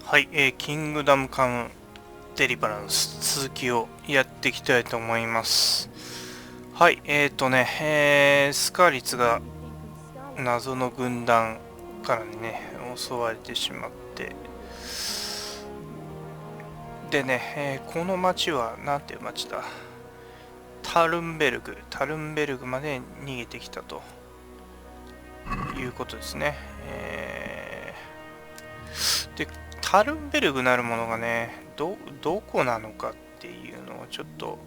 はい、キングダムカムデリバランス続きをやっていきたいと思います。はい、スカーリツが謎の軍団からね、襲われてしまって、でね、この町は、なんていう町だ、タルンベルグまで逃げてきたということですね。で、タルンベルグなるものがね、どこなのかっていうのをちょっと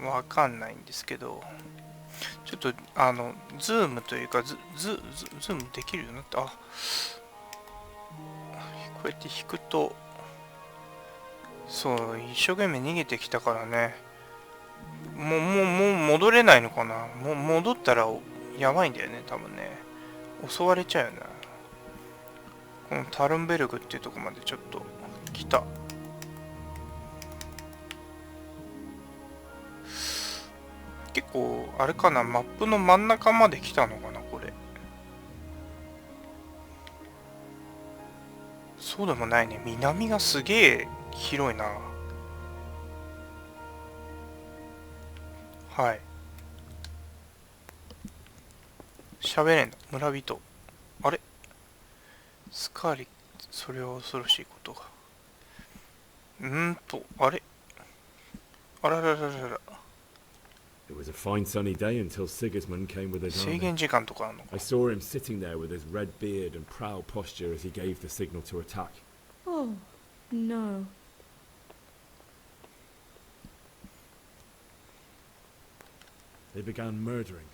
わかんないんですけど、ちょっとズームというかズームできるようになった。こうやって引くと、そう、一生懸命逃げてきたからね、もう戻れないのかな。もう戻ったらやばいんだよね、多分ね。襲われちゃうよね。このタルンベルグっていうところまでちょっと来た。結構あれかな、マップの真ん中まで来たのかな、これ。そうでもないね。南がすげえ広いな。はい。喋れんの、村人。あれスカーリ、それは恐ろしいことが。あれあららららら。It was a fine sunny day until Sigismund came with his 制 army. 限時間とかあるのか。 I saw him sitting there with his red beard and proud posture as he gave the signal to attack. Oh, no. They began murdering.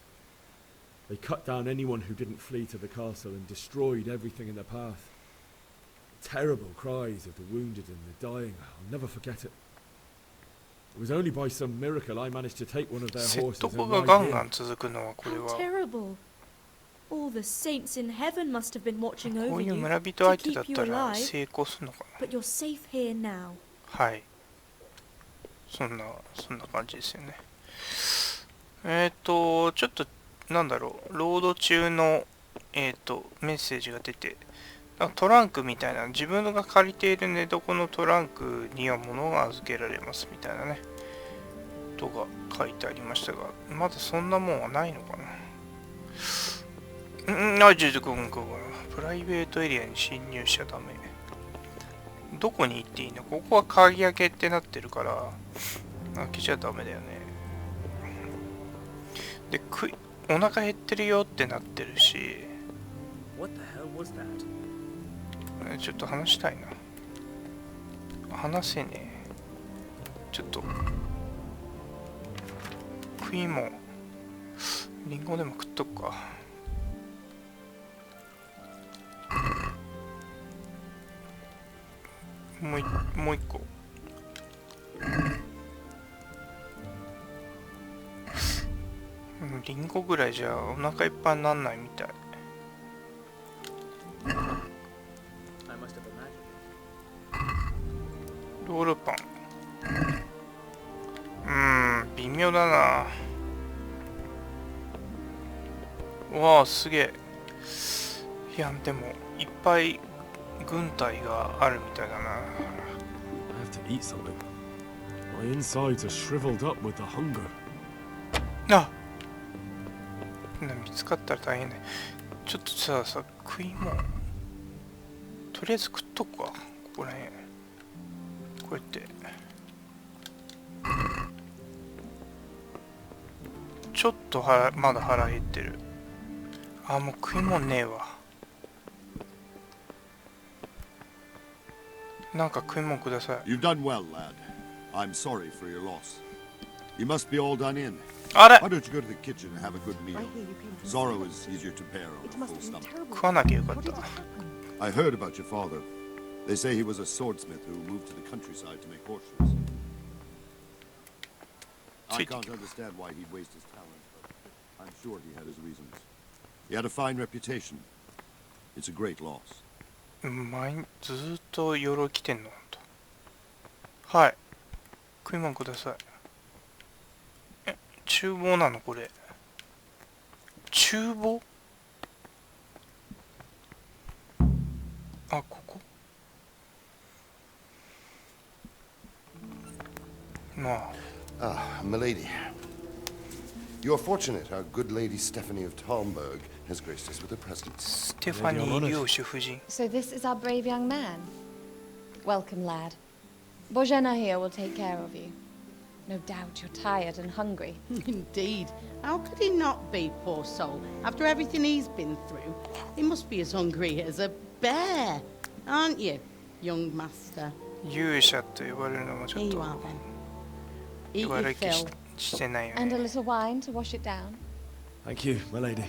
They cut down anyone who didn't flee to the castle and destroyed everything in their path. Terrible cries of the wounded and the dying. I'll never forget it. It was only by some miracle I managed to take one of their 説 horses 得 and が ride ガン in. ガン続くのはこれ How は terrible. All the saints in heaven must have been watching こ over ういう you 村人 to 相手だっ keep you たら alive, 成功するのか but you're safe here now. な。はい、そんな感じですよね。ちょっとなんだろう、ロード中のメッセージが出て、トランクみたいな、自分が借りている寝床のトランクには物が預けられますみたいなねとが書いてありましたが、まだそんなもんはないのかな。プライベートエリアに侵入しちゃダメ。どこに行っていいの？ここは鍵開けってなってるから開けちゃダメだよね。で、お腹減ってるよってなってるし、ちょっと話したいな。話せねえ。ちょっと食いもんリンゴでも食っとくか。もう一個。リンゴぐらいじゃお腹いっぱいになんないみたい。ロールパン。微妙だな。わあ、すげえ。いや、でもいっぱい軍隊があるみたいだな。I have to eat something. My insides are shriveled up with the hunger. あ、見つかったら大変ね。ちょっとさ、食いもんとりあえず食っとくか。ここらへんこうやってちょっとまだ腹減ってる。あ、もう食いもんねえわ。なんか食いもんください。 You've done well, lad. I'm sorry for your loss. You must be all done in. あれ Why don't you go to the kitchen and have a good meal? Zorro is easier to bear on a full stomach. 食わなきゃよかった。 I heard about your father. They say he was a swordsmith who moved to the countryside to make horseshoes. I can't understand why he'd waste his talent, but I'm sure he had his reasons. He had a fine reputation. It's a great loss. ずーっと鎧着てんの。はい、食いもんください。厨房なのこれ。厨房？あ、ここ。まあ Ah, milady. You are fortunate our good lady Stephanie of Talmberg has graced us with her presence. ステファニー領主夫人。 So this is our brave young man. Welcome, lad. Bojana here will take care of you. No doubt you're tired and hungry. Indeed. How could he not be, poor soul? After everything he's been through, he must be as hungry as a bear, aren't you, young master? 勇者と呼ばれるのもちょ Here っ you と are then. Eat 悪 your 気 fill. してないよ And a ね。 little wine to wash it down. Thank you, my lady.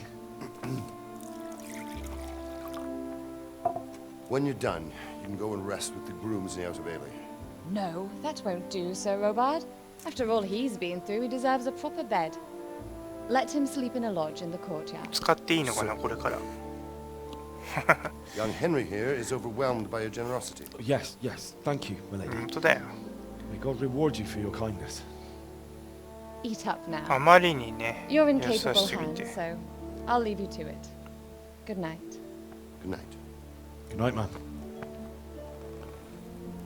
When you're done, you can go and rest with the grooms in the outer bailey. No, that won't do, Sir Robard. After all he's been through, he deserves a proper bed. Let him sleep in a lodge in the courtyard. 使っていいのかなこれから。 Young Henry here is overwhelmed by your generosity. Yes, yes, thank you, my lady. 本当だよ。 May God reward you for your kindness. Eat up あ now. まりにね、 You're in 優し capable すぎ hands, て。 so I'll leave you to it. Good night. Good night. Good night, man.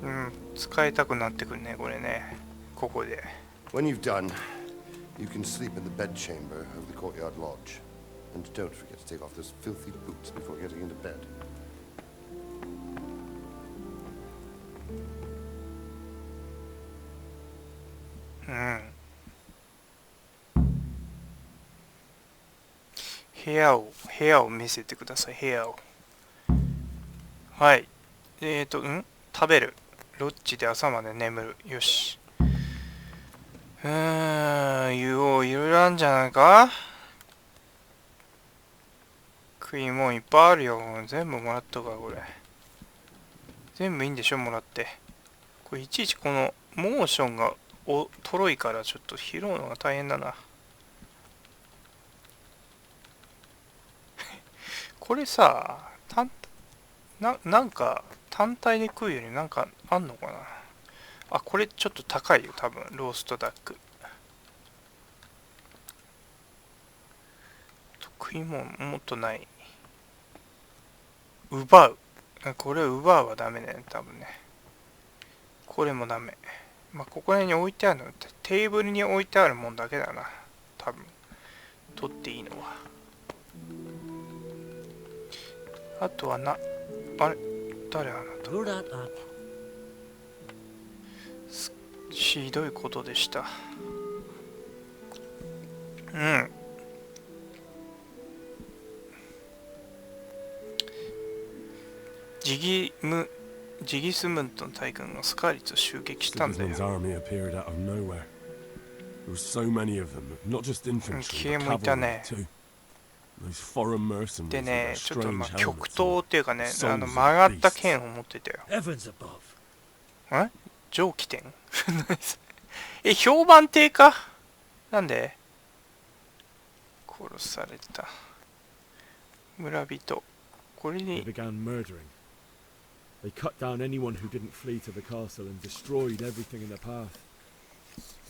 うん、使いたくなってくるね、これね。ここで。 When you've done, you can sleep in the bedchamber of the courtyard lodge. And don't forget to take off those filthy boots before getting into bed. うん。部屋を見せてください、部屋を。はい。食べる。ロッジで朝まで眠る。よし。いろいろあるんじゃないか。食い物いっぱいあるよ。全部もらっとくわ、これ。全部いいんでしょ、もらって。これいちいちこのモーションがとろいからちょっと拾うのが大変だな。これさ、なんか単体で食うよりなんかあんのかな。あ、これちょっと高いよ、多分。ローストダック。食い物もっとない。奪う。これ奪うはダメだよね、多分ね。これもダメ。まあ、ここら辺に置いてあるの、テーブルに置いてあるもんだけだな。多分。取っていいのは。あとはあれ誰あなた。ひどいことでした。うん。ジギスムントの大軍がスカーリッツを襲撃したんだよ。 Sigismund's army appeared out of nowhere. There were so many of them, not just infantry, but cavalry too. Those foreign mercenaries で with ね、 their ちょっと strange 極 helmets 東 and っていうかね、 souls of 曲がった beasts. 剣を持ってたよ。 Heavens above. 蒸気店評判低か。なんで殺された。村人。これ They に began murdering. They cut down anyone who didn't flee to the castle and destroyed everything in their path.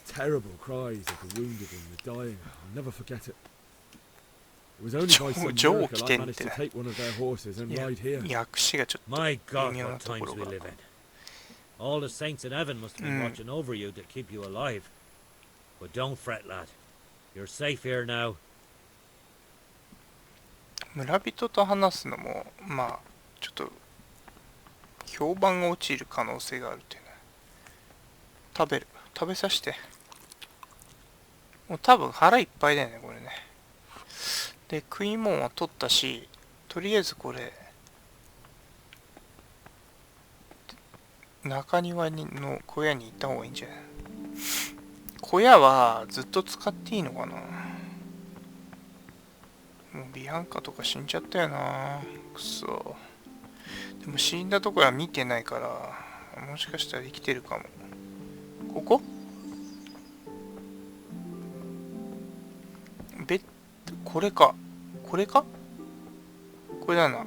Terrible cries of the wounded and the dying. I'll never forget it. It was only by some miracle I managed to take one of their horses and ride here. 訳詞がちょっと My God, 微妙な what とこ times ろ we が。 live in. All the saints in heaven must have been watching over you to keep you alive. But don't fret, lad. You're safe here now. 村人と話すのもまあちょっと評判が落ちる可能性があるっていうね。食べさせて。もう多分腹いっぱいだよねこれね。で食い物は取ったし、とりあえずこれ中庭の小屋に行った方がいいんじゃない。小屋はずっと使っていいのかな。もうビアンカとか死んじゃったよな。くそ。でも死んだところは見てないから、もしかしたら生きてるかも。こここれか。これだな。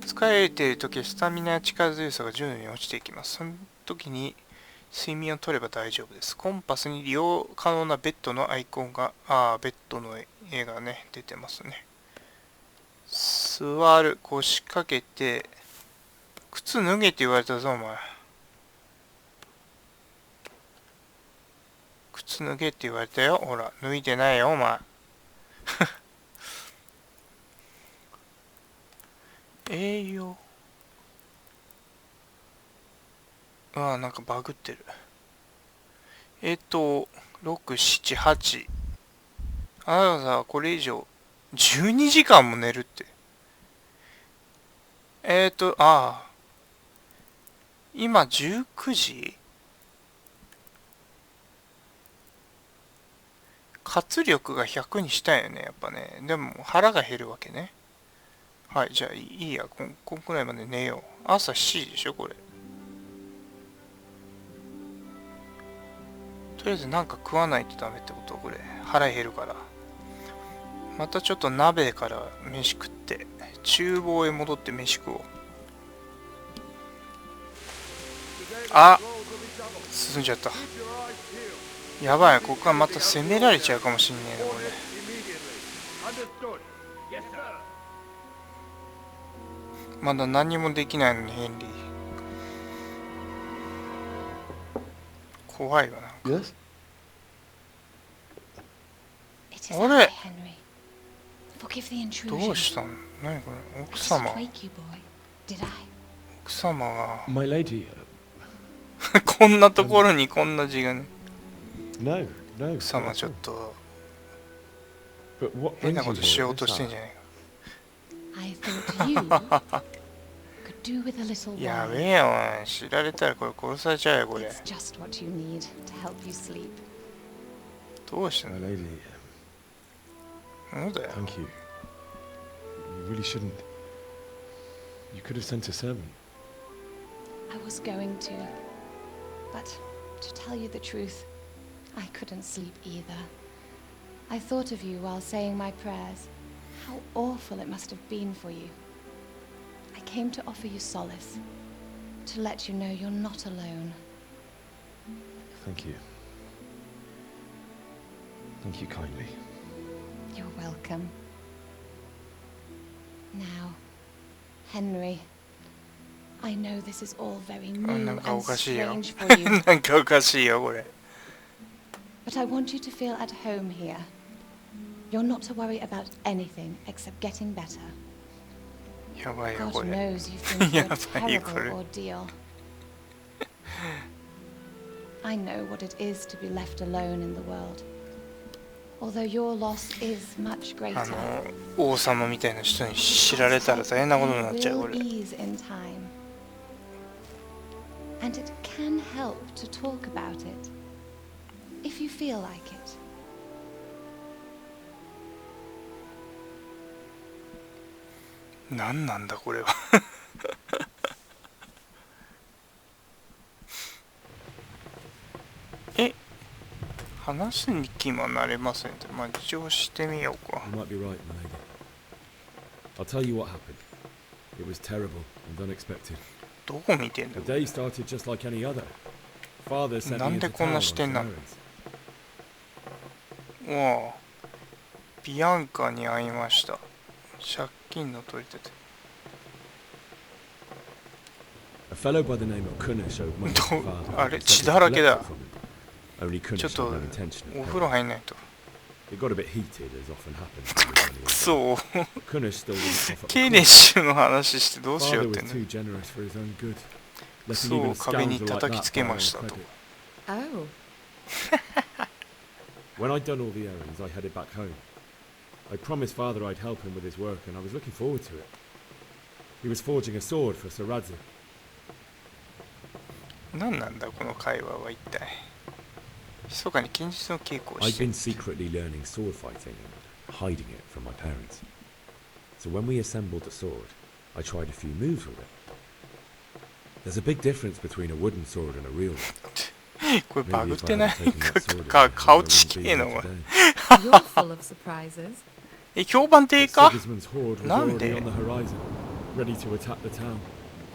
疲れているときはスタミナや力強さが徐々に落ちていきます。その時に睡眠を取れば大丈夫です。コンパスに利用可能なベッドのアイコンが、ベッドの絵がね、出てますね。座る、腰掛けて、靴脱げって言われたぞ、お前。靴脱げって言われたよ。ほら、脱いでないよ、お前。栄養。なんかバグってる。6、7、8。あなたさ、これ以上、12時間も寝るって。今19時？活力が100にしたいよね、やっぱね。でも腹が減るわけね。はい、じゃあいいや。こんくらいまで寝よう。朝7時でしょ、これ。とりあえずなんか食わないとダメってこと、これ。腹減るから。またちょっと鍋から飯食って、厨房へ戻って飯食おう。あ、進んじゃった。やばい、ここはまた攻められちゃうかもしんねえな、これ。まだ何もできないのに、ヘンリー。怖いわな。あれ？どうしたの？何これ？奥様。奥様が。My lady. こんなところにこんな字がね。No. 奥様ちょっと変なことしようとしてんじゃないか。やべえよ、おい。知られたらこれ殺されちゃうよ、これ。どうしたの？ My lady. そうだよ。Thank you. You really shouldn't. You could have sent a servant. I was going to, but to tell you the truth, I couldn't sleep either. I thought of you while saying my prayers. How awful it must have been for you. I came to offer you solace, to let you know you're not alone. Thank you. Thank you kindly. You're welcome. Now, Henry, I know this is all very new and strange for you. なんかおかしいよ、これ。But I want you to feel at home here. You're not to worry about anything except getting better. やばいよ、 God これ。 knows you've been through や a ばいよ、こ terrible れ。 ordeal. I know what it is to be left alone in the world. Although your loss is much greater. 王様みたいな人に知られたら大変なことになっちゃう、これ。 ease in time. And it can help to talk about it, if you feel like it. 何なんだこれは。話すに気もなれませんって。まあ一応してみようか。 You might be right, my lady. I'll tell you what happened. It was terrible and unexpected. どこ見てんだ The day started just like any other. Father sent me into town on errands. おお、ビアンカに会いました。借金の取り立て。 A fellow by the name of Kunna showed money to father. あれ、血だらけだ。 Only ちょ Kunna っと showed no intention of お風呂 paying. 入んないと。 It got a bit heated, as often happens. くそ。 Kunna still didn't offer. ケイネッシュの話してどうしよう Father って was ね。 too generous for his own good. ク Letting ソ even を a 壁に scoundrel like 叩き that つけ buy ま no したと。 credit. Oh. When I'd done all the errands, I headed back home. I promised Father I'd help him with his work, and I was looking forward to it. He was forging a sword for Saradzi. 何なんだこの会話は一体。密かに近日の稽古を I'd して been secretly learning sword fighting and hiding it from my parents. So when we assembled the sword, I tried a few moves with it. There's a big difference between a wooden sword and a real one. これバグ Maybe っ if て I ない hadn't taken that sword in か my hand, 顔 I ち wouldn't けえ be な here お前。 You're full of surprises. 評判低か？ Sigismund's horde was なん already で on the horizon, ready to attack the town.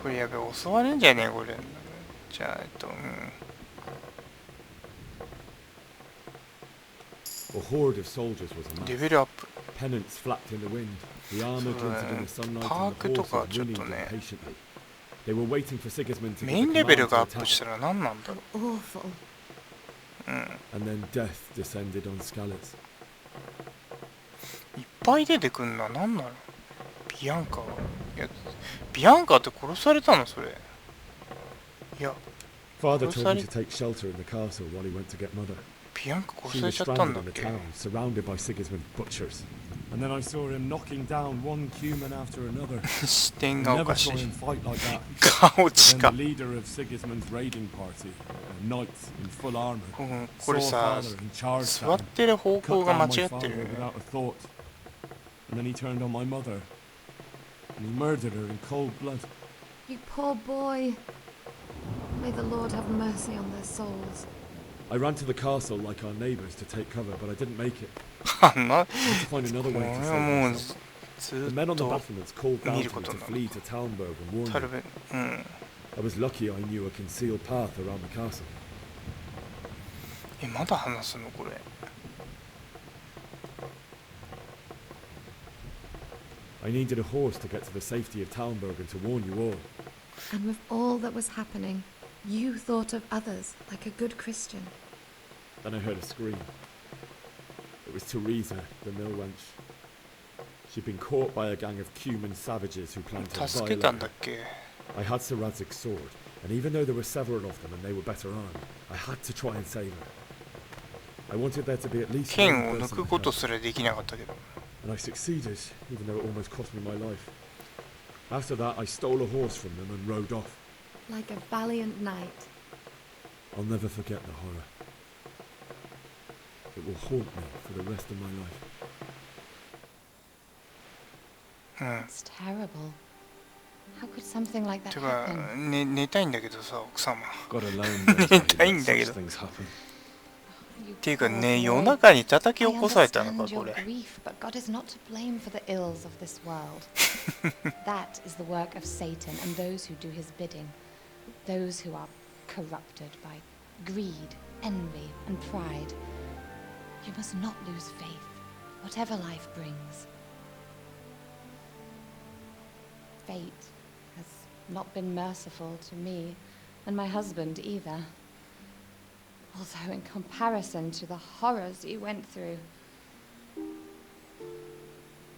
これやべえ、襲われんじゃねえこれ。じゃあA horde of soldiers was レ amassed. ベルアップ。 Pennants flapped in the wind. The armor glinted in the sunlight, パー and ク the と horses かちょっ whinnied とね、 impatiently. They were waiting for Sigismund to メ give イ the ンレベル command が to アップし attack. たら何なんだろ Awful. and then death descended on Skalitz. いっぱい出てくんな。なんなの？ビアンカ。いや、ビアンカって殺されたのそれ。いや、 Father told me to take shelter in the castle while he went to get mother. ビアンカ She 殺され was ちゃったん stranded だっ in the け？ town, surrounded by Sigismund's butchers. And then I saw him knocking down one human after another. 視点 I がお never かし saw い。 him fight like that. 顔 Then 近 the leader of Sigismund's raiding party, knights in full armor, これ saw さ、 father and charged 座 at っ him. てる方 Cut 向が down 間 my 違って father るよね。 without a thought. And then he turned on my mother. And he murdered her in cold blood. You poor boy. May the Lord have mercy on their souls. I ran to the castle like our neighbours to take cover, but I didn't make it. あんな、 I had to find another こ way れ to は save もう myself. ず The っ men on the と battlements called down 見る to こ me と to になる。 flee to Talmberg and warn タル me. ベ、I was lucky I knew a concealed path around the castle. まだ話すのこれ。I needed a horse to get to the safety of Talmberg and to warn you all. And with all that was happening, you thought of others like a good Christian. Then I heard a scream. It was Teresa, the mill wench. She'd been caught by a gang of Cuman savages who planned to 助けたん violate だ her. っけ？ I had Sir Radzig's sword, and even though there were several of them and they were better armed, I had to try and save her. I wanted there to be at least 剣 one を抜 person く to こと help, すらできなかったけど。 and I succeeded, even though it almost cost me my life. After that, I stole a horse from them and rode off. Like a valiant knight. I'll never forget the horror. It will haunt me for the rest of my life. うん。 It's terrible. How could something like that てか、 happen? 寝たいんだけどさ、奥様。 God alone knows why he Time letだけ such ど。 things happen. You っていうか poor ね、 boy. 夜中に叩き I 起こされたの understand か、こ your れ。 grief, but God is not to blame for the ills of this world. That is the work of Satan and those who do his bidding. Those who are corrupted by greed, envy, and pride. You must not lose faith, whatever life brings. Fate has not been merciful to me, and my husband either. Although in comparison to the horrors you went through.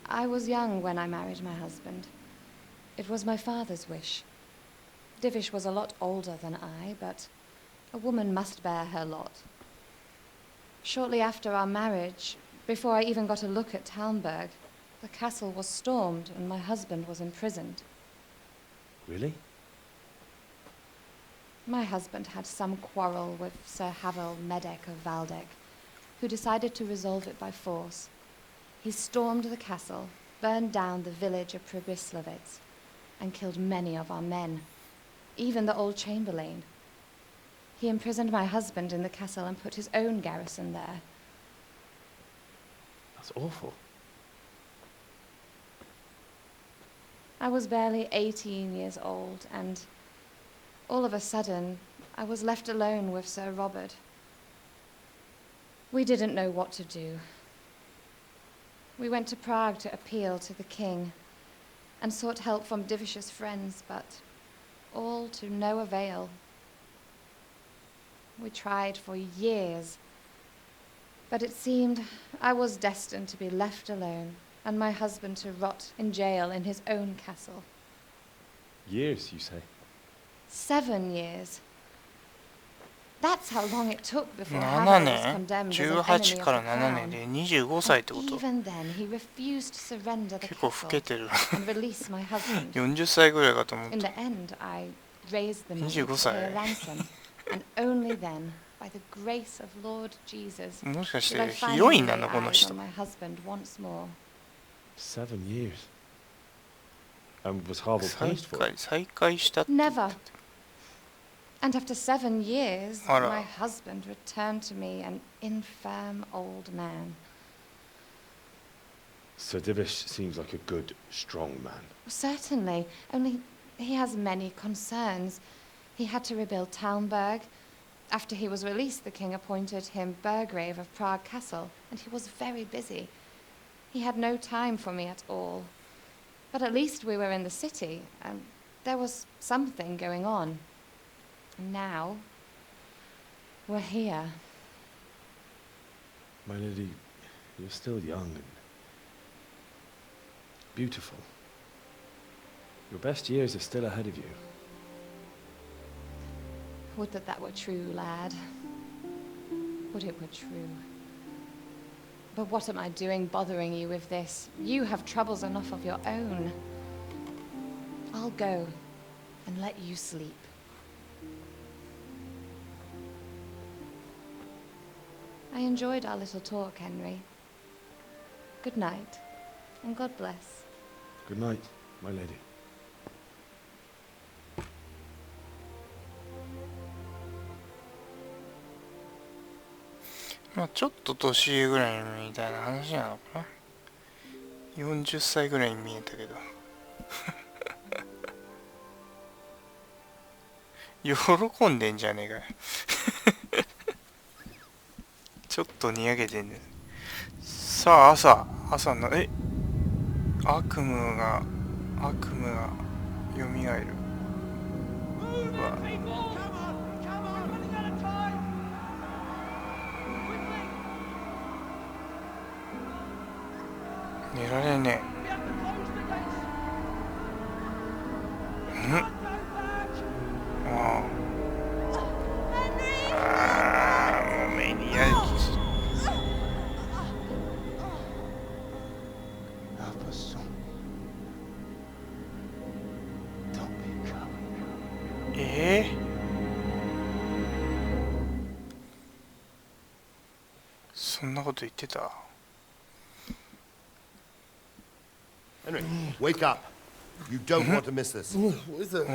I was young when I married my husband. It was my father's wish. Divish was a lot older than I, but a woman must bear her lot. Shortly after our marriage, before I even got a look at Talmberg, the castle was stormed and my husband was imprisoned. Really? My husband had some quarrel with Sir Havel Medek of Valdek, who decided to resolve it by force. He stormed the castle, burned down the village of Pribyslavitz, and killed many of our men, even the old chamberlain. He imprisoned my husband in the castle and put his own garrison there. That's awful. I was barely 18 years old, and all of a sudden, I was left alone with Sir Robert. We didn't know what to do. We went to Prague to appeal to the king and sought help from Divish's friends, but all to no avail. We tried for years, but it seemed I was destined to be left alone and my husband to rot in jail in his own castle. Years, you say? 7 years. That's how long it took before 7 Havel was 年 condemned as an 18 enemy of から the 7 crown. 年で25歳ってこ And と？ even then, he refused to surrender the 結構老 castle けてる。 and release my husband. 40歳ぐらいかと思っ In た。 the end, I raised the money to 25 pay a 歳。 ransom, and only then, by the grace of Lord Jesus, もしかし did I てヒ finally ロインな lay のこの eyes 人 on。my husband once more. 7 years. And was Havel 再 punished for 会 it? 再会したって。 Never. And after 7 years, あら。 my husband returned to me an infirm old man. Sir Divish seems like a good, strong man. Certainly, only he has many concerns. He had to rebuild Talmberg. After he was released, the king appointed him Burgrave of Prague Castle, and he was very busy. He had no time for me at all. But at least we were in the city, and there was something going on. And now, we're here. My lady, you're still young and beautiful. Your best years are still ahead of you. Would that that were true, lad. Would it were true. But what am I doing bothering you with this? You have troubles enough of your own. I'll go and let you sleep. I enjoyed our little talk, Henry. Good night, and God bless. Good night, my lady. まあちょっと年上ぐらいみたいな話なのかな。40歳ぐらいに見えたけど喜んでんじゃねえかよちょっとにやけてんね。さあ朝の悪夢が蘇る。うわ、寝られねえ。もう目にやりそんなこと言ってた。 Henry, wake up. You don't want to miss this. What is it?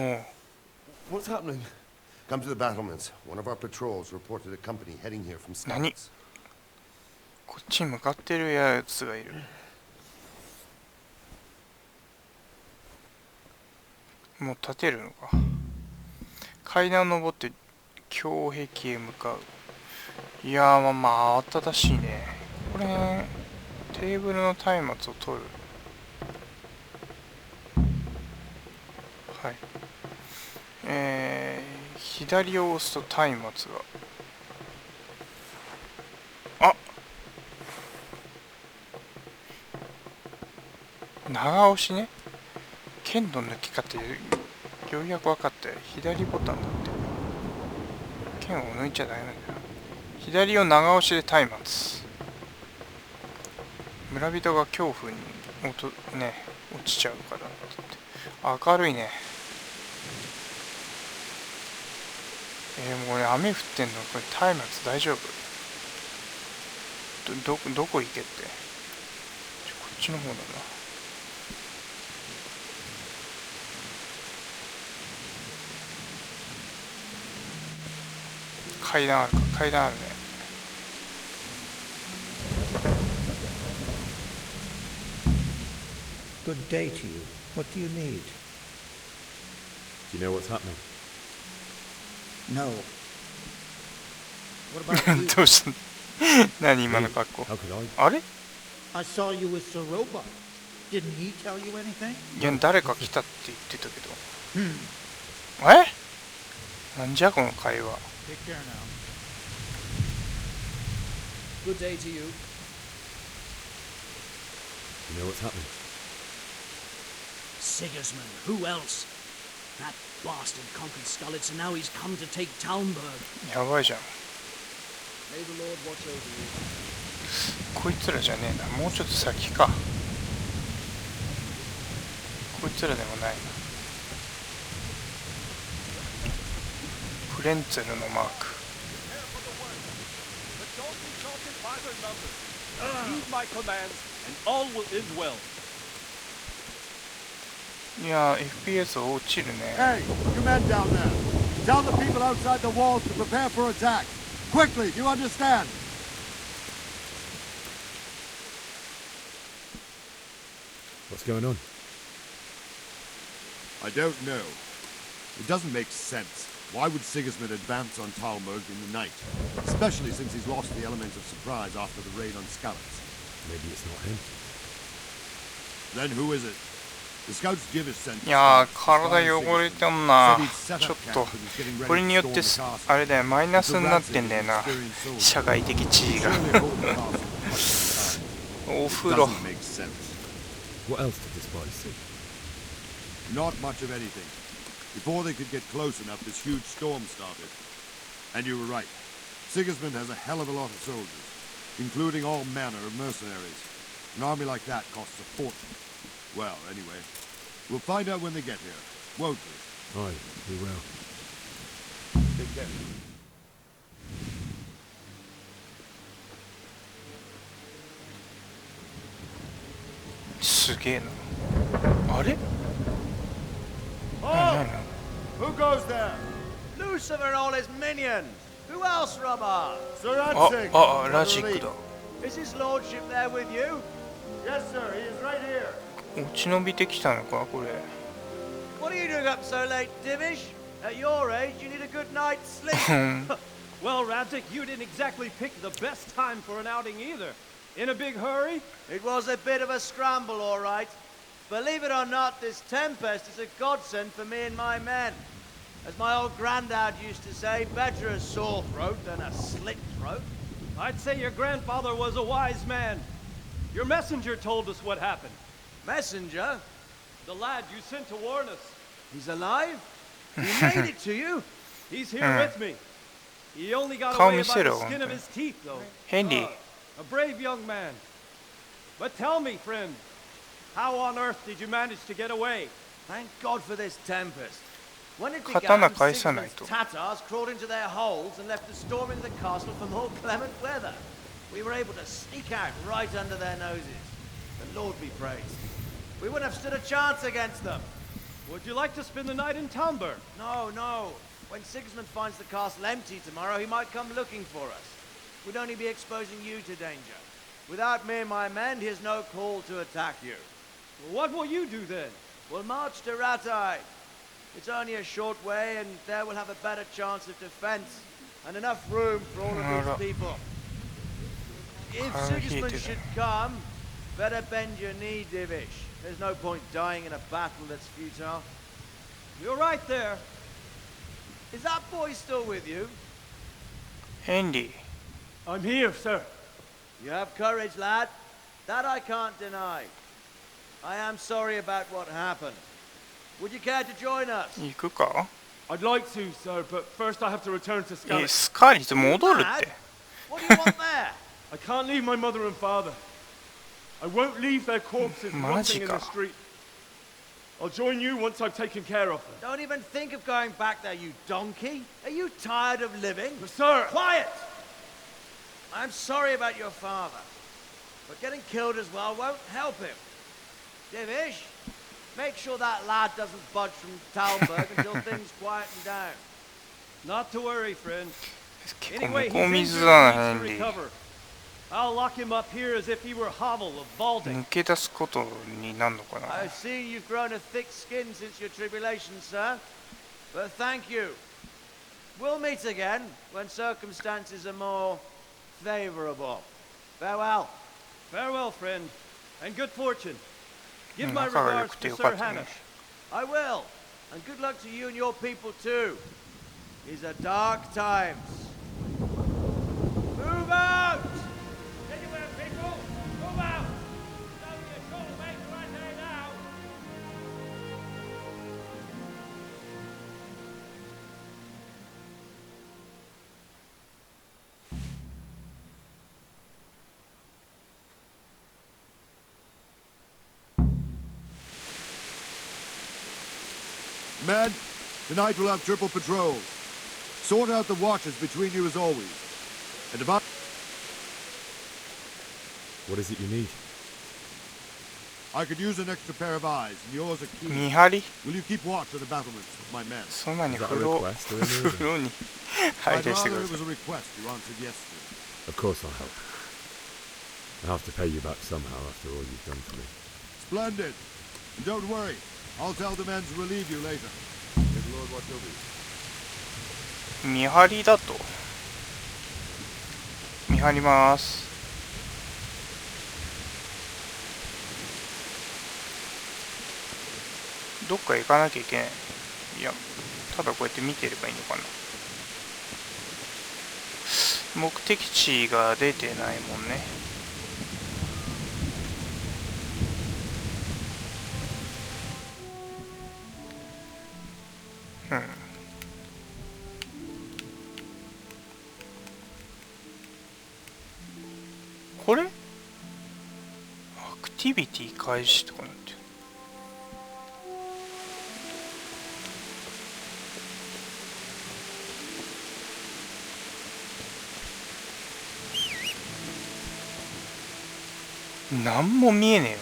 What's happening? Come to the battlements. One of our patrols reported a company heading here from 何 scouts. こっちに向かってるやつがいる。もう立てるのか。階段を登って胸壁へ向かう。いやー、まあ慌ただしいね。これテーブルの松明を取る。はい。左を押すと松明が。長押しね。剣の抜き方ようやく分かったよ。左ボタンだって。剣を抜いちゃダメなんだよ。左を長押しで松明。村人が恐怖に落ちちゃうからって言って。明るいね。もう俺雨降ってんの。これ松明大丈夫？どこ行けって。こっちの方だな。階段あるか。階段あるね。Good day to you. What do you need? Do you know what's happening? No. What about you? どうしたの何今の格好。 How could I? あれ I saw you with Sir Robot. Didn't he tell you anything? いや、誰か来たって言ってたけど。 Hmm. なんじゃこの会話。 Take care now. Good day to you. You know what's happening? Sigismund, who else? That bastard conquered Skalitz and now he's come to take Talmberg. やばいじゃん。 May the Lord watch over you. こいつらじゃねえな。もうちょっと先か。こいつらでもないな。プレンツェルのマーク。 Heed my commands, and all will end well. いやー、FPS 落ちるね。 Hey, you men down there. Tell the people outside the walls to prepare for attack. Quickly, do you understand? What's going on? I don't know. It doesn't make sense. Why would Sigismund advance on Talmberg in the night? Especially since he's lost the element of surprise after the raid on Skalitz. Maybe it's not him. Then who is it? いやー、体汚れてんな。ちょっとこれによってあれだよ、マイナスになってんだよな、社会的地位が。お風呂。 What else did this boy see? Not much of anything. Before they could get close enough, this huge storm started. And you were right. Sigismund has a hell of a lot of soldiers, including all manner of mercenaries. An army like that costs a fortune. Well, anyway, we'll find out when they get here, won't we? Aye, we will. Take care. すげえな。あれ？ Who goes there? Lucifer and all his minions. Who else, Rubber? Sir あ、ラジックだ。 Is his lordship there with you? Yes, sir. He is right here. 落ち延びてきたのかこれ。 What are you doing up so late, Divish? At your age, you need a good night's sleep. Well, Radzik, you didn't exactly pick the best time for an outing either. In a big hurry? It was a bit of a scramble, all right. Believe it or not, this tempest is a godsend for me and my men. As my old granddad used to say, better a sore throat than a slit throat. I'd say your grandfather was a wise man. Your messenger told us what happened. Messenger? The lad you sent to warn us. He's alive? He made it to you? He's here with me. He only got 顔 away 見 by せ the ろ。 skin of his teeth, though. ヘンリー。 A brave young man. But tell me, friend, how on earth did you manage to get away? Thank God for this tempest. When it 刀 began, 返さないと。 Sigismund's Tatars crawled into their holes and left the storm into the castle for more clement weather. We were able to sneak out right under their noses. The Lord be praised. We wouldn't have stood a chance against them. Would you like to spend the night in Talmberg? No, no. When Sigismund finds the castle empty tomorrow, he might come looking for us. We'd only be exposing you to danger. Without me and my men, he has no call to attack you. Well, what will you do then? We'll march to Ratai. It's only a short way, and there we'll have a better chance of defense and enough room for all of these people. If Sigismund should come, better bend your knee, Divish. There's no point dying in a battle that's futile. You're right there. Is that boy still with you? ヘンリー。 I'm here, sir. You have courage, lad. That I can't deny. I am sorry about what happened. Would you care to join us? 行くか？ I'd like to, sir, but first I have to return to スカーリと戻るって。 What do you want there? I can't leave my mother and father. I won't leave their corpses rotting in the マジか。 street. I'll join you once I've taken care of them. Don't even think of going back there, you donkey. Are you tired of living? But sir! Quiet! I'm sorry about your father, but getting killed as well won't help him. Divish, make sure that lad doesn't budge from Talmberg until things quieten down. Not to worry, friend. 結構 Anyway, 向こう he's 水 injured だ and な、ヘ needs ン to リー。 recover. I'll lock him up here as if he were Hovel of Balding. 抜け出すことになるのかな。 I've seen you've grown a thick skin since your tribulation, sir. But thank you. We'll meet again when circumstances are more favorable. Farewell. Farewell, friend, and good fortune. Give my 仲が良 regards くて to よか Sir ったね。 Hanish. I will. And good luck to you and your people too. These are dark times. Move out! Anywhere, people! Move out! It's only a short way to right there now. Men, tonight we'll have triple patrols. Sort out the watches between you as always. And if I... What is it you need? I could use an extra pair of eyes, and yours are keen. 見張り？ Will you keep watch of the battlements with my men? そんなに Is that 風 a 呂 request or an order? 風呂に入 I'd らせてく rather だ it さい。 was a request you answered yesterday. Of course I'll help. I'll have to pay you back somehow after all you've done for me. Splendid. And don't worry. I'll tell the men to relieve you later. May the Lord watch over you. 見張りだと。見張ります。どっか行かなきゃいけない。いや、ただこうやって見てればいいのかな。目的地が出てないもんね。うん。これアクティビティ開始とかなってる。なんも見えねえよ。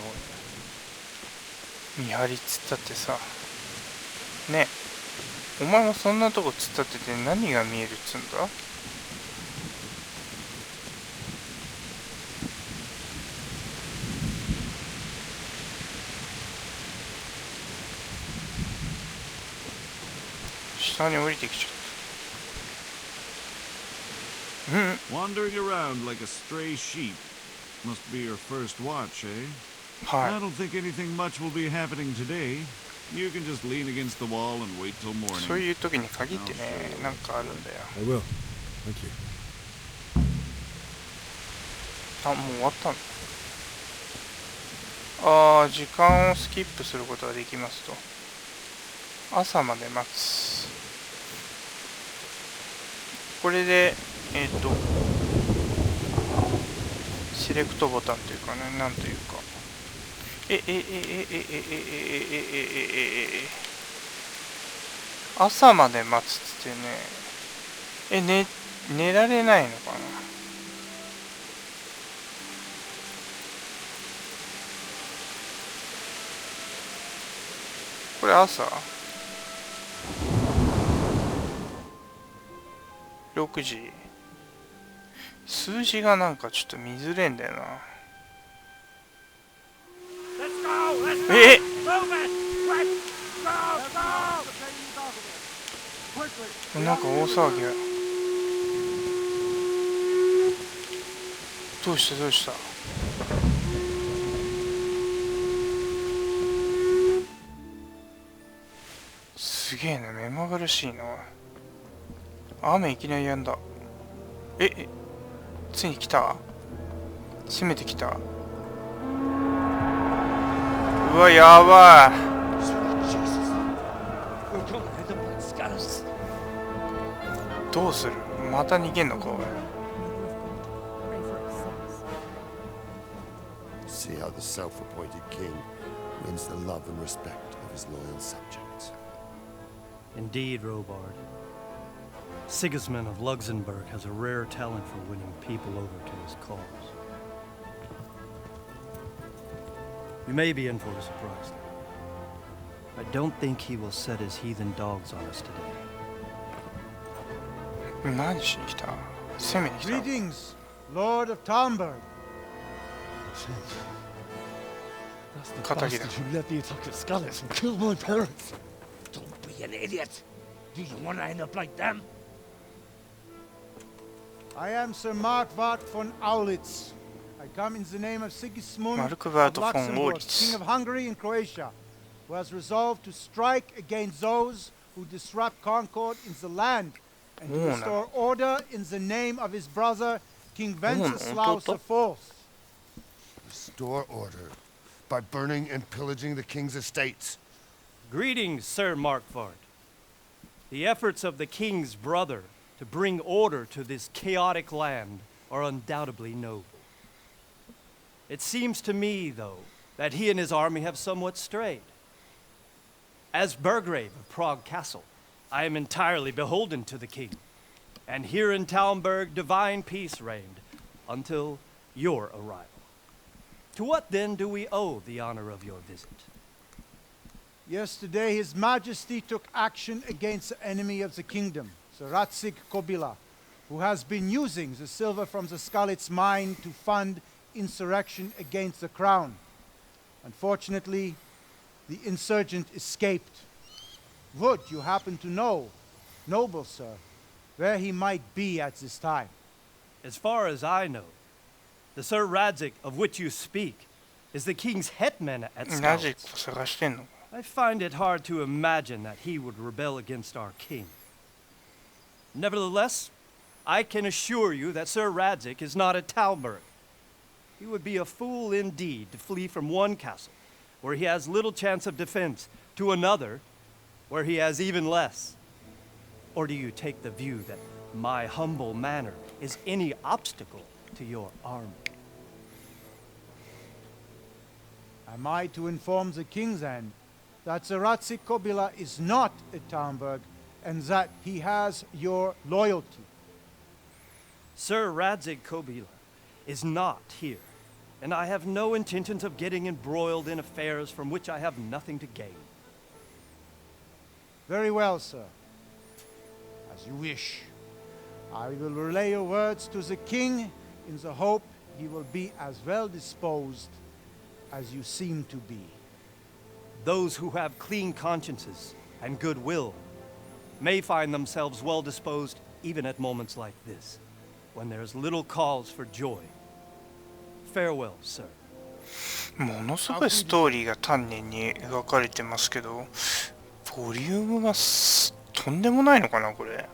見張りっつったってさ。ねえ。お前もそんなとこ突っ立ってて何が見えるっつうんだ。下に降りてきちゃった。うん。 Wandering around like a stray sheep must be your first watch, eh? はい。 I don't think anything much will be happening today. You can just lean against the wall and wait till morning. そういう時に限ってね、なんかあるんだよ。 I will. Thank you. あ、もう終わったの。ああ、時間をスキップすることができますと。朝まで待つ。これで、セレクトボタンというかね、なんというか。朝まで待つっつってね。寝られないのかな。これ朝6時。数字がなんかちょっと見づれんだよな。なんか大騒ぎや。どうしたどうした。すげえな、目まぐるしいな。雨いきなりやんだ。ついに来た。攻めてきた。うわ、やばい。どうする。また逃げんのかおい。 See how the self-appointed king wins the love and respect of his loyal subjects. Indeed, Robard. Sigismund of Luxembourg has a rare talent for winning people over to his cause. You may be in for a surprise. I don't think he will set his heathen dogs on us today. 何しに来た。攻めに来た。 Greetings, Lord of Talmberg. That's the bastard who led the attack at Scarlet and killed my parents. Don't be an idiot. Do you want to end up like them? I am Sir Markwart von Aulitz. I come in the name of Sigismund of Markwart von Luxembourg, Aulitz. King of Hungary and Croatia, who has resolved to strike against those who disrupt concord in the land and to restore order in the name of his brother, King Wenceslaus IV. Restore order by burning and pillaging the king's estates. Greetings, Sir Markwart. The efforts of the king's brother to bring order to this chaotic land are undoubtedly noble. It seems to me, though, that he and his army have somewhat strayed. As Burgrave of Prague Castle, I am entirely beholden to the king, and here in Talmberg divine peace reigned until your arrival. To what then do we owe the honor of your visit? Yesterday, His Majesty took action against the enemy of the kingdom, Sir Ratsig Kobila, who has been using the silver from the Skalitz mine to fund insurrection against the crown. Unfortunately, the insurgent escaped. Would you happen to know, noble sir, where he might be at this time? As far as I know, the Sir Radzik of which you speak is the king's hetman at Skalitz. I find it hard to imagine that he would rebel against our king. Nevertheless, I can assure you that Sir Radzig is not a Talmberg. He would be a fool indeed to flee from one castle, where he has little chance of defense, to another, where he has even less. Or do you take the view that my humble manner is any obstacle to your army? Am I to inform the king then that Sir Radzig Kobyla is not a Talmberg and that he has your loyalty? Sir Radzig Kobyla is not here, and I have no intentions of getting embroiled in affairs from which I have nothing to gain. Very well, sir. As you wish. I will relay your words to the king in the hope he will be as well disposed as you seem to be. Those who have clean consciences and goodwill may find themselves well disposed even at moments like this, when there is little cause for joy. Farewell, sir. ものすごいストーリーが丹念に描かれてますけど、ボリュームがとんでもないのかなこれ。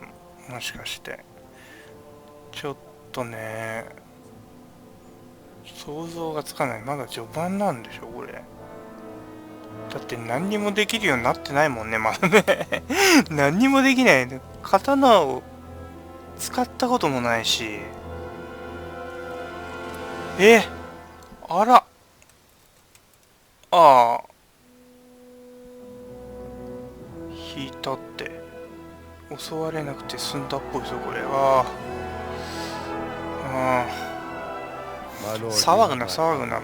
もしかしてちょっとね想像がつかない。まだ序盤なんでしょこれ。だって何にもできるようになってないもんねまだね何にもできない。刀を使ったこともないし。あら、ああ引いたって。襲われなくて済んだっぽいぞこれ。ああ騒ぐな騒ぐな。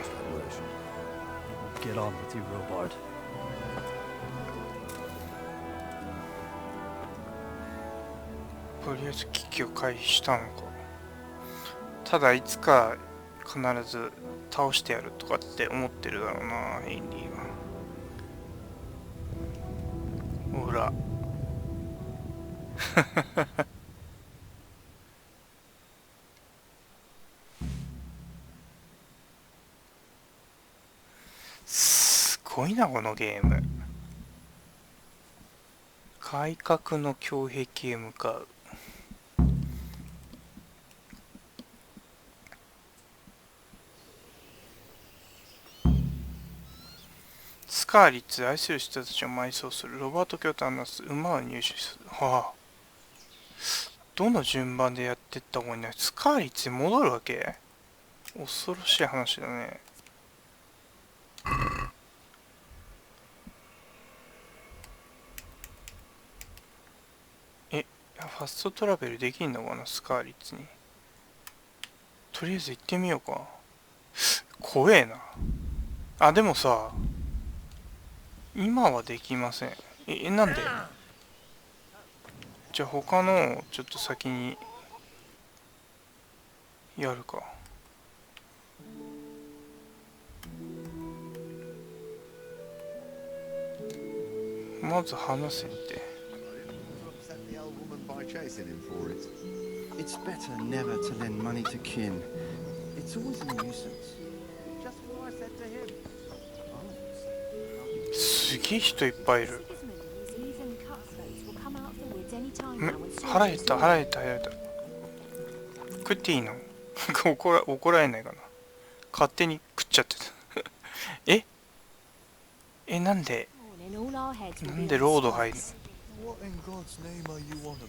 Get on with you, Robard. とりあえず危機を回避したのか。ただいつか必ず倒してやるとかって思ってるだろうなヘンリーは。ほらすごいなこのゲーム。改革の胸壁へ向かう。スカーリッツ、愛する人たちを埋葬する。ロバート教と話す。馬を入手する。はあ。どの順番でやってった方がいいんだ。スカーリッツに戻るわけ？恐ろしい話だね。ファストトラベルできんのかなスカーリッツに。とりあえず行ってみようか。怖えな。あ、でもさ、今はできません。なんで？じゃあ他のをちょっと先にやるか。まず話せって。It's better never to lend money to kin. It's always a nuisance. Just what I said to him. すげえ人いっぱいいる。腹減った腹減った腹減った。食っていいの怒られないかな。勝手に食っちゃってたなんでロード入るの。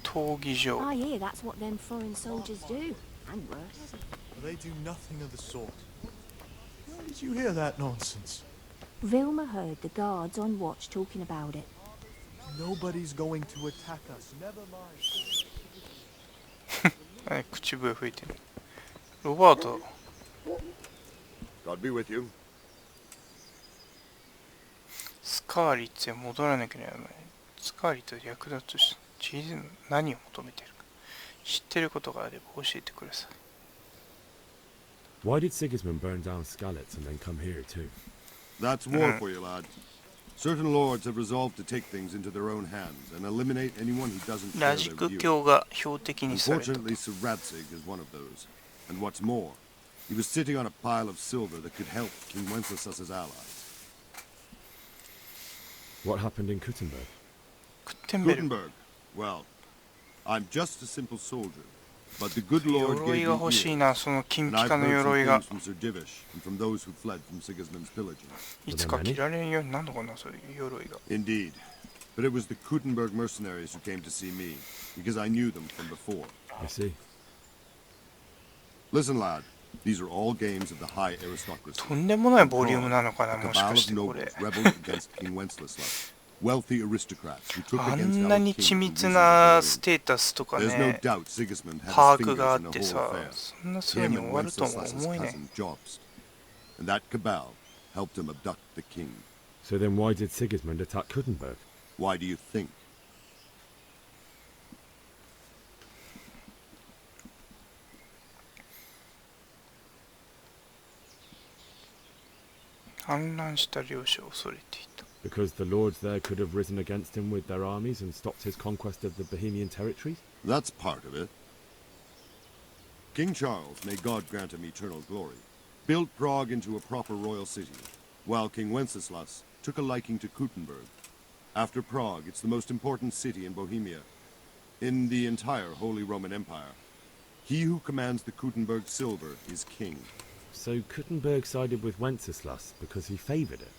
闘技場。I hear that's what them foreign soldiers do, and worse. They do nothing of the sort. Where did you hear that nonsense? Vilma heard the guards on watch talking about it. Nobody's going to attack us. Never mind. 口笛吹いてる。ロバート。God be with you. スカーリッツへ戻らなきゃならない。スカーリッツ役立つし、チーズ何を求めているか知ってることがあれば教えてください。Why did Sigismund burn down Skalitz and then come here too? That's war for you, lad. Certain lords have resolved to take things into their own hands and eliminate anyone who doesn't share ラジ their ク views. 教が標的にされた。 Unfortunately, Sir Radzig is one of those. And what's more, he was sitting on a pile of silver that could help King Wenceslas's allies. What happened in Kuttenberg? Gutenberg. Well, I'm just a simple soldier, but the good Lord gave me ears, and I've heard some things from Sir Divish and from those who fled from Sigismund's pillaging. Indeed, but it was the Kuttenberg mercenaries who came to see me, because I knew them from before. I see. Listen, lad, these are all games of the high aristocracy. とんでもないボリュームなのかな、 A もし cabal か of してこ nobles れ。 rebelled against King Wenceslas, wealthy aristocrats who took あ against んな our に king 緻 for 密 reasons な of ス their テータスとか own. There's no ね、 doubt Sigismund had パ his ークがあ fingers っ in て the さ、 whole affair. そんなすぐ Him に and 終わるとも Wenceslas's 思えない。 cousin Jobst. And that cabal helped him abduct the king. So then why did Sigismund attack Kuttenberg? Why do you think? 反乱した領主を恐れていた。 Because the lords there could have risen against him with their armies and stopped his conquest of the Bohemian territories? That's part of it. King Charles, may God grant him eternal glory, built Prague into a proper royal city, while King Wenceslas took a liking to Kuttenberg. After Prague, it's the most important city in Bohemia, in the entire Holy Roman Empire. He who commands the Kuttenberg silver is king. So Kuttenberg sided with Wenceslas because he favoured it?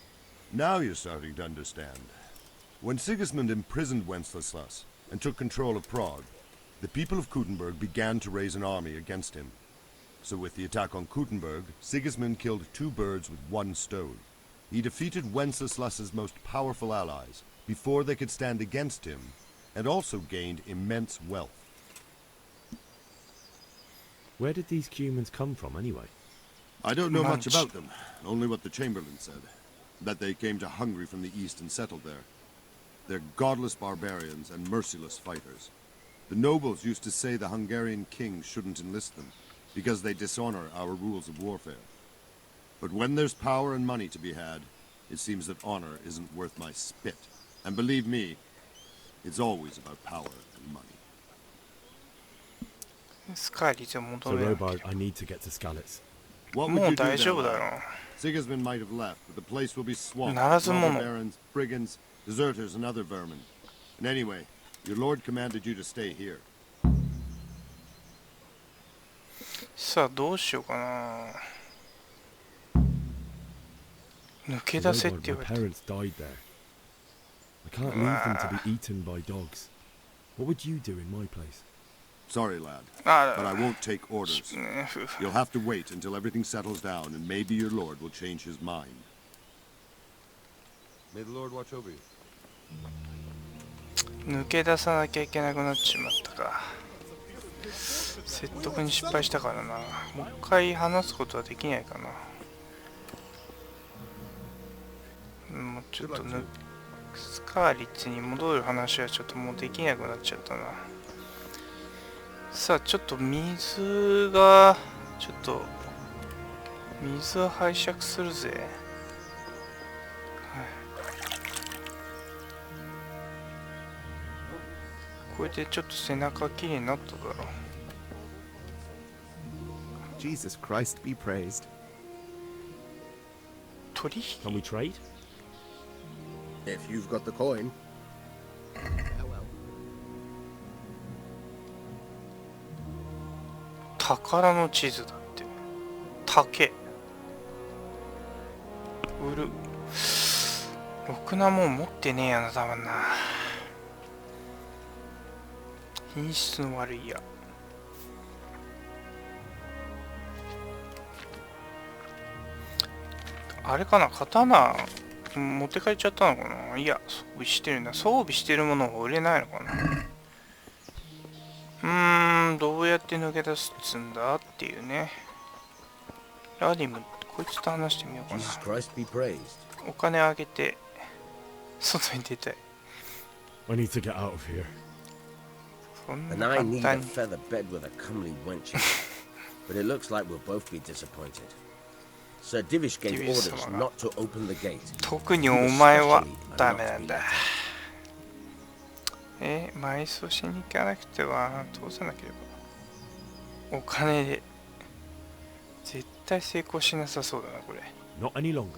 Now you're starting to understand. When Sigismund imprisoned Wenceslas and took control of Prague, the people of Kuttenberg began to raise an army against him. So with the attack on Kuttenberg, Sigismund killed two birds with one stone. He defeated Wenceslas's most powerful allies before they could stand against him, and also gained immense wealth. Where did these humans come from anyway? I don't know much about them, only what the Chamberlain said. That they came to Hungary from the east and settled there. They're godless barbarians and merciless fighters. The nobles used to say the Hungarian king shouldn't enlist them, because they dishonor our rules of warfare. But when there's power and money to be had, it seems that honor isn't worth my spit. And believe me, it's always about power and money. So Robard, I need to get to Skalitz. What would you do then? Sigismund might have left, but the place will be swamped with robber barons, brigands, deserters, and other vermin. And anyway, your lord commanded you to stay here. さあどうしようかな。抜け出せって言われて。 My parents died there. I can't leave them to be eaten by dogs. What would you do in my place? Sorry, lad, but I won't take orders. You'll have to wait until everything settles down, and maybe your lord will change his mind. May the Lord watch over you. 抜け出さなきゃいけなくなっちまったか。説得に失敗したからな。もう一回話すことはできないかな。もうちょっとスカーリッツに戻る話はちょっともうできなくなっちゃったな。さあちょっと水が水を拝借するぜ。はい、これでちょっと背中きれいになっただろう。Jesus Christ be praised. 取引 Can we trade? If you've got the coin. 宝の地図だって。竹売る。ろくなもん持ってねえやな多分な。品質の悪いや。あれかな、刀持って帰っちゃったのかな。いや、装備してるんだ。装備してるものが売れないのかな。どうやって抜け出すっつんだっていうね。ラディム、こいつと話してみようかな。お金あげて外に出たい。I need to get out of here. And I need a feather bed with a comely wench in it. But it looks like we'll both be disappointed. Sir Divish gave orders not to open the gate. 特にお前はダメなんだ。埋葬しに行かなくては通さなければ。お金で絶対成功しなさそうだなこれ。 Not any longer.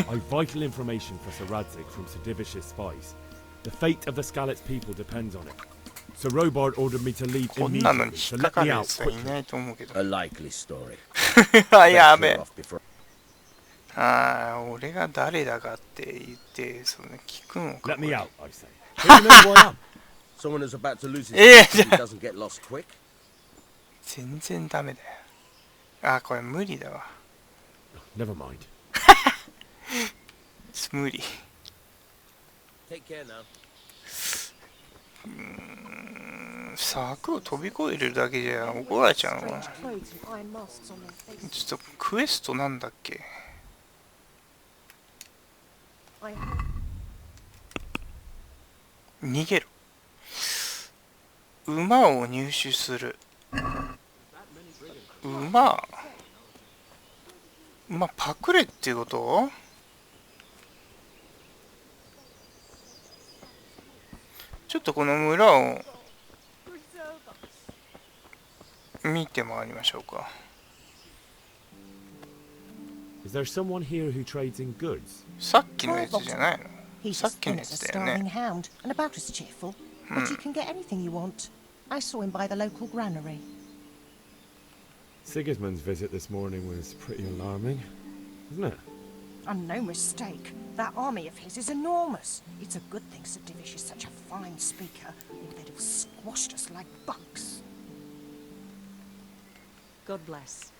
I've vital information for Sir Radzig from Sir Divish's spies. The fate of the Skalitz people depends on it. Sir Robard ordered me to leave こんなのに immediately, 引 so っかか let る me や out つはいない quickly. と思うけど。 A likely story. あ、やべ Better clear off before- ああ、俺が誰だかって言って、その聞くのか。 Let me out, I say. Don't you know who I am? Someone who's about to lose his ええ temper if he doesn't get lost quick. 全然ダメだよ。あ、これ無理だわ。 Never mind. 無理。 Take care now. 柵を飛び越えるだけじゃ怒られちゃうの。ちょっとクエストなんだっけ。逃げる。馬を入手する。馬パクれっていうこと？ちょっとこの村を見て回りましょうか。 Is there someone here who trades in goods? さっきのやつじゃないの？ He's さっ as きの thin や as a つだよ starving ね。 hound and about as cheerful. But you can get anything you want. I saw him by the local granary. Sigismund's visit this morning was pretty alarming, isn't it? And no mistake. That army of his is enormous. It's a good thing Sir Divish is such a fine speaker, or they'd have squashed us like bucks. God bless.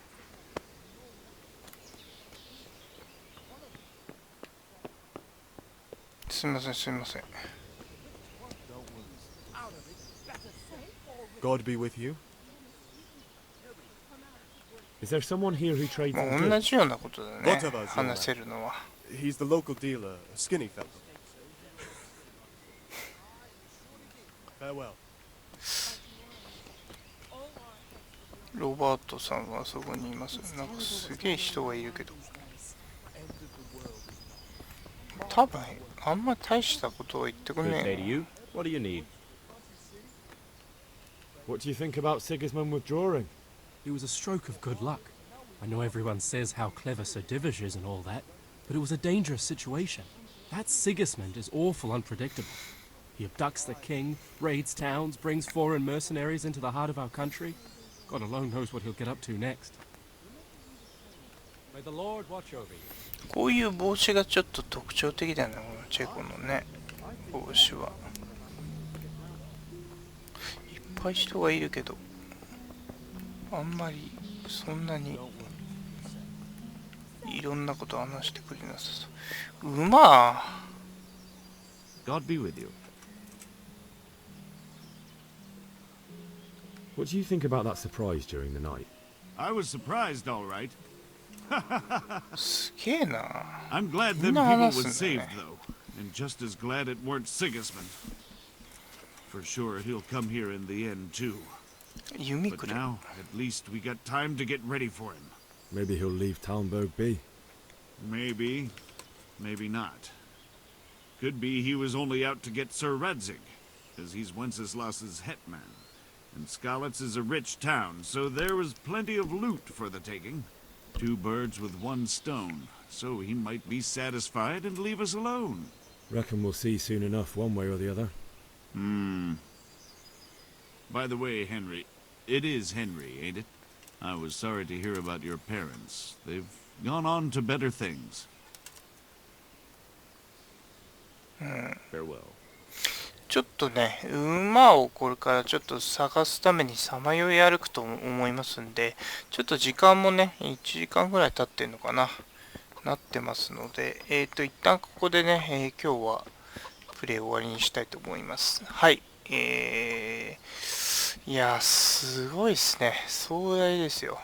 すみません、すみません。 God be with you. Is there someone here who trades も in う同 goods? じようなことだね Whatever,。話せるのは。 He's the local dealer, a skinny fellow. Farewell. ロバートさんはそこにいます。なんかすげえ人がいるけど。多分あんま大したことを言ってくん Good ね day to you. What do you need? What do you think about Sigismund withdrawing? It was a stroke of good luck. I know everyone says how clever Sir Divish is and all that, but it was a dangerous situation. That Sigismund is awful unpredictable. He abducts the king, raids towns, brings foreign mercenaries into the heart of our country. God alone knows what he'll get up to next. May the Lord watch over you. こういう帽子がちょっと特徴的だよね、このチェコのね、帽子は。いっぱい人がいるけど、あんまりそんなにいろんなこと話してくれなさそう。馬 God be with you. What do you think about that surprise during the night? I was surprised, all right. すげえな。 I'm glad them people was saved, though. And just as glad it weren't Sigismund. For sure, he'll come here in the end, too. But now, at least we got time to get ready for him. Maybe he'll leave Talmberg be. Maybe. Maybe not. Could be he was only out to get Sir Radzig, because he's Wenceslas's hetman. And Skalitz is a rich town, so there was plenty of loot for the taking. 2 birds with 1 stone, so he might be satisfied and leave us alone. Reckon we'll see soon enough, one way or the other. By the way, Henry, it is Henry, ain't it? I was sorry to hear about your parents. They've gone on to better things. Farewell. ちょっとね、馬をこれからちょっと探すためにさまよい歩くと思いますんで、ちょっと時間もね、1時間ぐらい経ってんのかな、なってますので、一旦ここでね、今日はプレイ終わりにしたいと思います。はい。いや、すごいですね。壮大ですよ。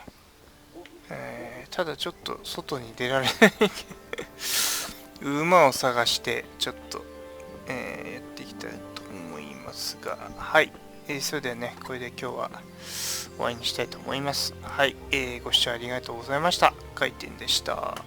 ただちょっと外に出られない馬を探して、ちょっと、やっていきたいと思いますが、はい。それではね、これで今日は終わりにしたいと思います。はい。ご視聴ありがとうございました。回転でした。